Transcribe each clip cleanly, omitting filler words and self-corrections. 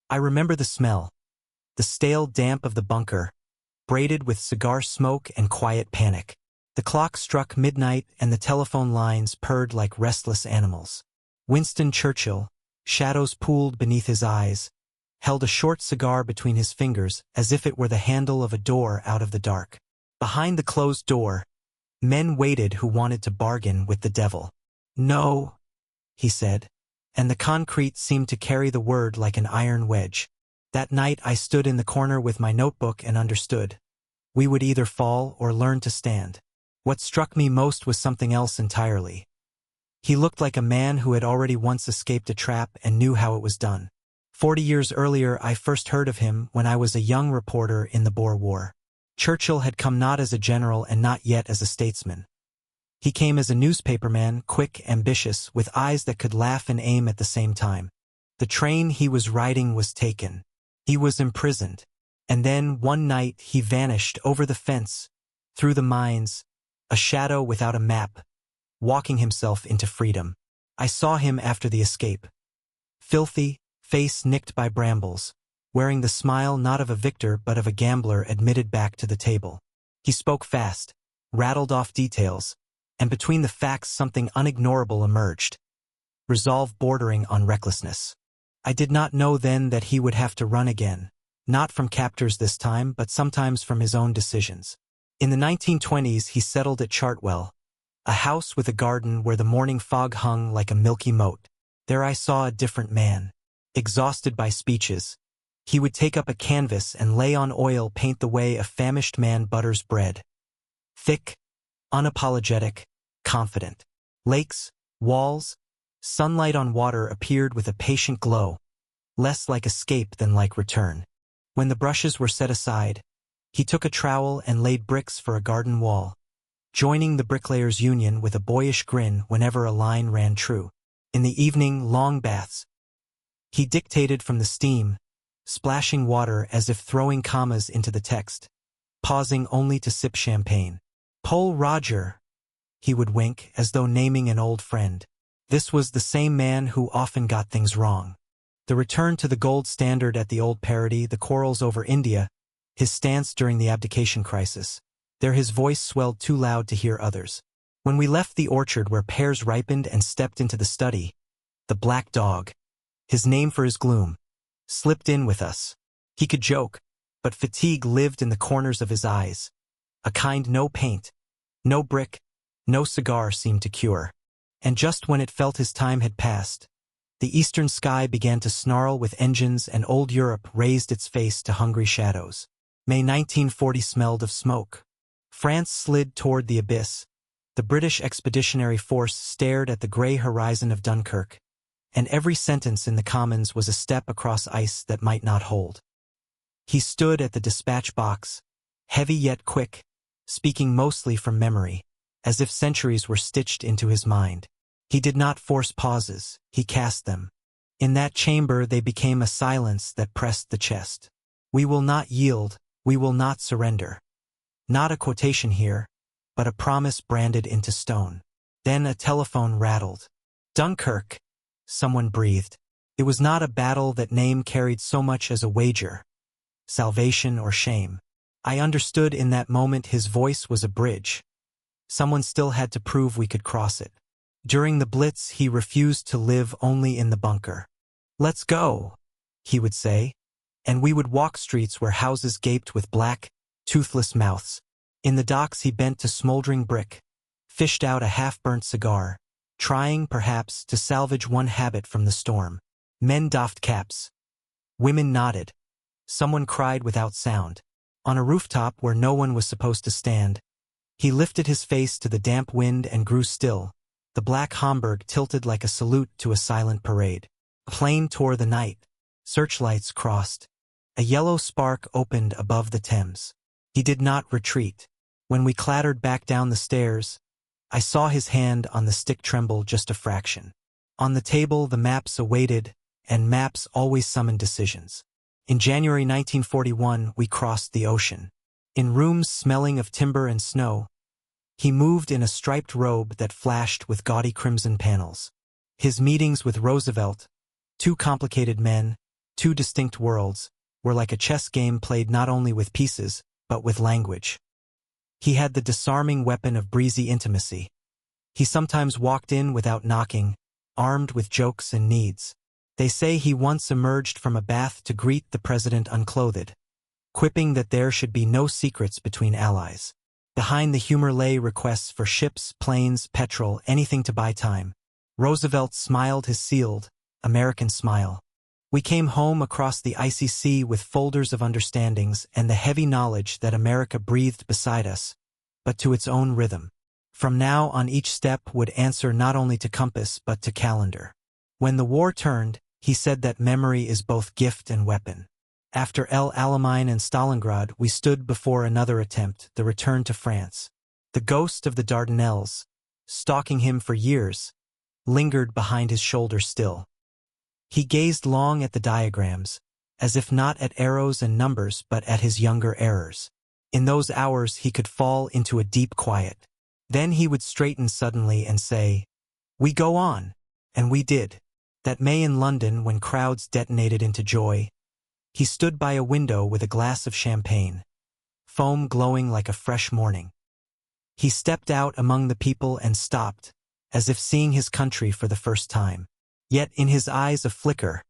I remember the smell, the stale damp of the bunker, braided with cigar smoke and quiet panic. The clock struck midnight and the telephone lines purred like restless animals. Winston Churchill, shadows pooled beneath his eyes, held a short cigar between his fingers as if it were the handle of a door out of the dark. Behind the closed door, men waited who wanted to bargain with the devil. "No," he said, and the concrete seemed to carry the word like an iron wedge. That night I stood in the corner with my notebook and understood. We would either fall or learn to stand. What struck me most was something else entirely. He looked like a man who had already once escaped a trap and knew how it was done. 40 years earlier I first heard of him when I was a young reporter in the Boer War. Churchill had come not as a general and not yet as a statesman. He came as a newspaperman, quick, ambitious, with eyes that could laugh and aim at the same time. The train he was riding was taken. He was imprisoned. And then, one night, he vanished over the fence, through the mines, a shadow without a map, walking himself into freedom. I saw him after the escape. Filthy, face nicked by brambles, wearing the smile not of a victor but of a gambler admitted back to the table. He spoke fast, rattled off details, and between the facts something unignorable emerged. Resolve bordering on recklessness. I did not know then that he would have to run again, not from captors this time but sometimes from his own decisions. In the 1920s he settled at Chartwell, a house with a garden where the morning fog hung like a milky moat. There I saw a different man. Exhausted by speeches, he would take up a canvas and lay on oil paint the way a famished man butters bread. Thick, unapologetic, confident. Lakes, walls, sunlight on water appeared with a patient glow, less like escape than like return. When the brushes were set aside, he took a trowel and laid bricks for a garden wall, joining the bricklayers' union with a boyish grin whenever a line ran true. In the evening, long baths. He dictated from the steam, splashing water as if throwing commas into the text, pausing only to sip champagne. "Pole Roger," he would wink as though naming an old friend. This was the same man who often got things wrong. The return to the gold standard at the old parody, the quarrels over India, his stance during the abdication crisis. There his voice swelled too loud to hear others. When we left the orchard where pears ripened and stepped into the study, the black dog, his name for his gloom, slipped in with us. He could joke, but fatigue lived in the corners of his eyes. A kind no paint, no brick, no cigar seemed to cure. And just when it felt his time had passed, the eastern sky began to snarl with engines and old Europe raised its face to hungry shadows. May 1940 smelled of smoke. France slid toward the abyss. The British Expeditionary Force stared at the gray horizon of Dunkirk, and every sentence in the Commons was a step across ice that might not hold. He stood at the dispatch box, heavy yet quick, speaking mostly from memory, as if centuries were stitched into his mind. He did not force pauses, he cast them. In that chamber they became a silence that pressed the chest. We will not yield, we will not surrender. Not a quotation here, but a promise branded into stone. Then a telephone rattled. "Dunkirk," someone breathed. It was not a battle that name carried so much as a wager. Salvation or shame. I understood in that moment his voice was a bridge. Someone still had to prove we could cross it. During the Blitz he refused to live only in the bunker. "Let's go," he would say, and we would walk streets where houses gaped with black, toothless mouths. In the docks he bent to smoldering brick, fished out a half-burnt cigar, trying, perhaps, to salvage one habit from the storm. Men doffed caps. Women nodded. Someone cried without sound. On a rooftop where no one was supposed to stand, he lifted his face to the damp wind and grew still. The black Homburg tilted like a salute to a silent parade. A plane tore the night. Searchlights crossed. A yellow spark opened above the Thames. He did not retreat. When we clattered back down the stairs, I saw his hand on the stick tremble just a fraction. On the table the maps awaited, and maps always summoned decisions. In January 1941 we crossed the ocean. In rooms smelling of timber and snow, he moved in a striped robe that flashed with gaudy crimson panels. His meetings with Roosevelt, two complicated men, two distinct worlds, were like a chess game played not only with pieces, but with language. He had the disarming weapon of breezy intimacy. He sometimes walked in without knocking, armed with jokes and needs. They say he once emerged from a bath to greet the president unclothed, quipping that there should be no secrets between allies. Behind the humor lay requests for ships, planes, petrol, anything to buy time. Roosevelt smiled his sealed, American smile. We came home across the icy sea with folders of understandings and the heavy knowledge that America breathed beside us, but to its own rhythm. From now on each step would answer not only to compass but to calendar. When the war turned, he said that memory is both gift and weapon. After El Alamein and Stalingrad, we stood before another attempt, the return to France. The ghost of the Dardanelles, stalking him for years, lingered behind his shoulder still. He gazed long at the diagrams, as if not at arrows and numbers but at his younger errors. In those hours he could fall into a deep quiet. Then he would straighten suddenly and say, "We go on." And we did. That May in London, when crowds detonated into joy, he stood by a window with a glass of champagne, foam glowing like a fresh morning. He stepped out among the people and stopped, as if seeing his country for the first time. Yet in his eyes a flicker,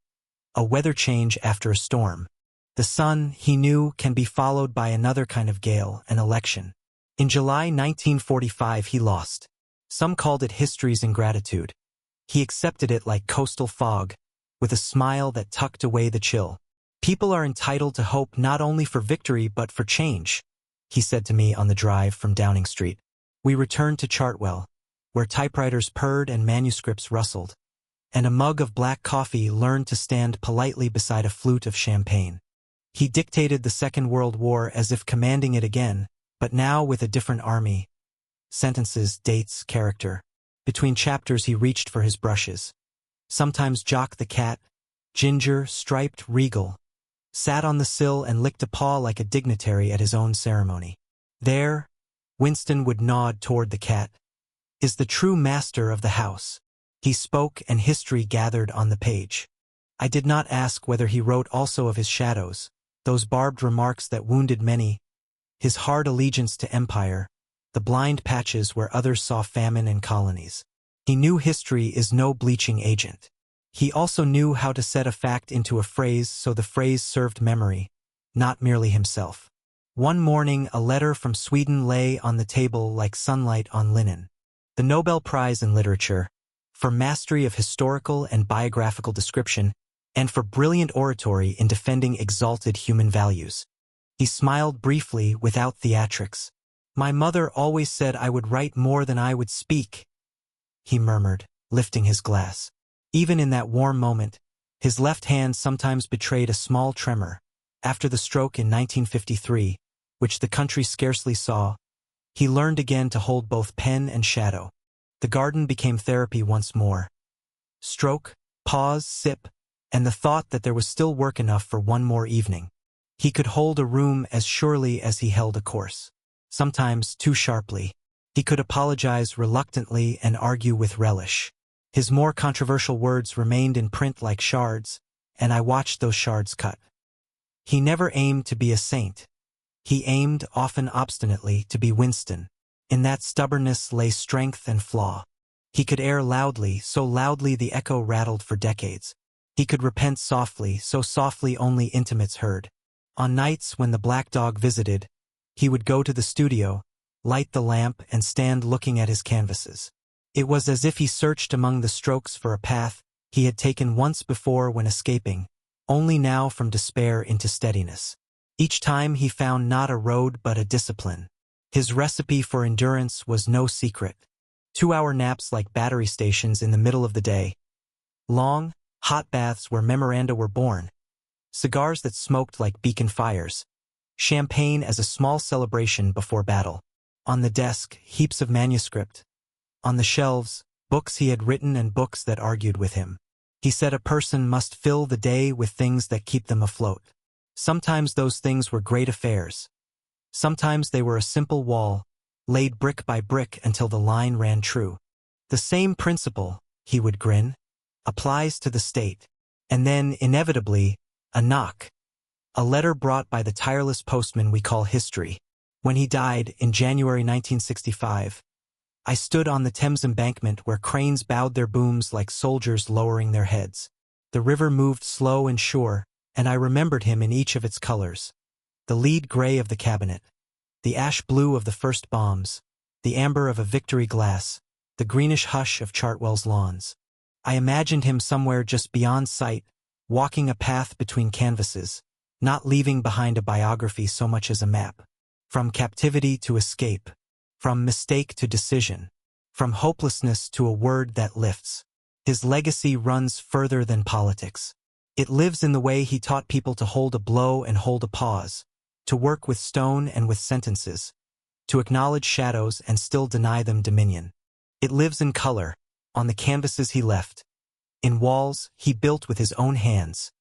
a weather change after a storm. The sun, he knew, can be followed by another kind of gale, an election. In July 1945 he lost. Some called it history's ingratitude. He accepted it like coastal fog, with a smile that tucked away the chill. "People are entitled to hope not only for victory but for change," he said to me on the drive from Downing Street. We returned to Chartwell, where typewriters purred and manuscripts rustled, and a mug of black coffee learned to stand politely beside a flute of champagne. He dictated the Second World War as if commanding it again, but now with a different army. Sentences, dates, character. Between chapters he reached for his brushes. Sometimes Jock the cat, ginger, striped, regal, sat on the sill and licked a paw like a dignitary at his own ceremony. There, Winston would nod toward the cat, is the true master of the house. He spoke and history gathered on the page. I did not ask whether he wrote also of his shadows, those barbed remarks that wounded many, his hard allegiance to empire, the blind patches where others saw famine and colonies. He knew history is no bleaching agent. He also knew how to set a fact into a phrase so the phrase served memory, not merely himself. One morning a letter from Sweden lay on the table like sunlight on linen. The Nobel Prize in Literature, for mastery of historical and biographical description, and for brilliant oratory in defending exalted human values. He smiled briefly without theatrics. "My mother always said I would write more than I would speak," he murmured, lifting his glass. Even in that warm moment, his left hand sometimes betrayed a small tremor. After the stroke in 1953, which the country scarcely saw, he learned again to hold both pen and shadow. The garden became therapy once more. Stroke, pause, sip, and the thought that there was still work enough for one more evening. He could hold a room as surely as he held a course. Sometimes too sharply. He could apologize reluctantly and argue with relish. His more controversial words remained in print like shards, and I watched those shards cut. He never aimed to be a saint. He aimed, often obstinately, to be Winston. In that stubbornness lay strength and flaw. He could err loudly, so loudly the echo rattled for decades. He could repent softly, so softly only intimates heard. On nights when the black dog visited, he would go to the studio, light the lamp, and stand looking at his canvases. It was as if he searched among the strokes for a path he had taken once before when escaping, only now from despair into steadiness. Each time he found not a road but a discipline. His recipe for endurance was no secret. 2-hour naps like battery stations in the middle of the day. Long, hot baths where memoranda were born. Cigars that smoked like beacon fires. Champagne as a small celebration before battle. On the desk, heaps of manuscript. On the shelves, books he had written and books that argued with him. He said a person must fill the day with things that keep them afloat. Sometimes those things were great affairs. Sometimes they were a simple wall, laid brick by brick until the line ran true. The same principle, he would grin, applies to the state. And then, inevitably, A knock. A letter brought by the tireless postman we call history. When he died, in January 1965, I stood on the Thames embankment where cranes bowed their booms like soldiers lowering their heads. The river moved slow and sure, and I remembered him in each of its colors. The lead gray of the cabinet, the ash blue of the first bombs, the amber of a Victory glass, the greenish hush of Chartwell's lawns. I imagined him somewhere just beyond sight, walking a path between canvases, not leaving behind a biography so much as a map. From captivity to escape, from mistake to decision, from hopelessness to a word that lifts. His legacy runs further than politics. It lives in the way he taught people to hold a blow and hold a pause, to work with stone and with sentences, to acknowledge shadows and still deny them dominion. It lives in color, on the canvases he left, in walls he built with his own hands,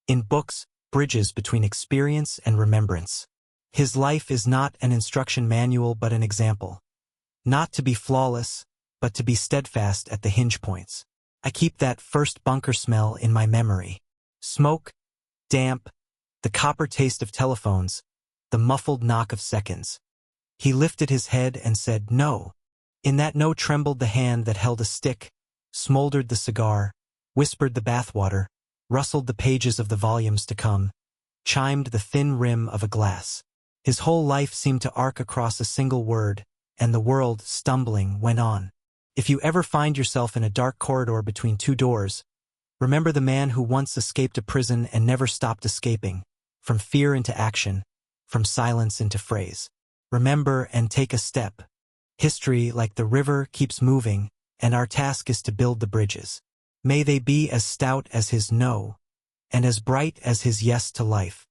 in books, bridges between experience and remembrance. His life is not an instruction manual but an example. Not to be flawless, but to be steadfast at the hinge points. I keep that first bunker smell in my memory. Smoke, damp, the copper taste of telephones, the muffled knock of seconds. He lifted his head and said no. In that no trembled the hand that held a stick, smoldered the cigar, whispered the bathwater, rustled the pages of the volumes to come, chimed the thin rim of a glass. His whole life seemed to arc across a single word, and the world, stumbling, went on. If you ever find yourself in a dark corridor between two doors, remember the man who once escaped a prison and never stopped escaping, from fear into action, from silence into phrase. Remember and take a step. History, like the river, keeps moving, and our task is to build the bridges. May they be as stout as his no, and as bright as his yes to life.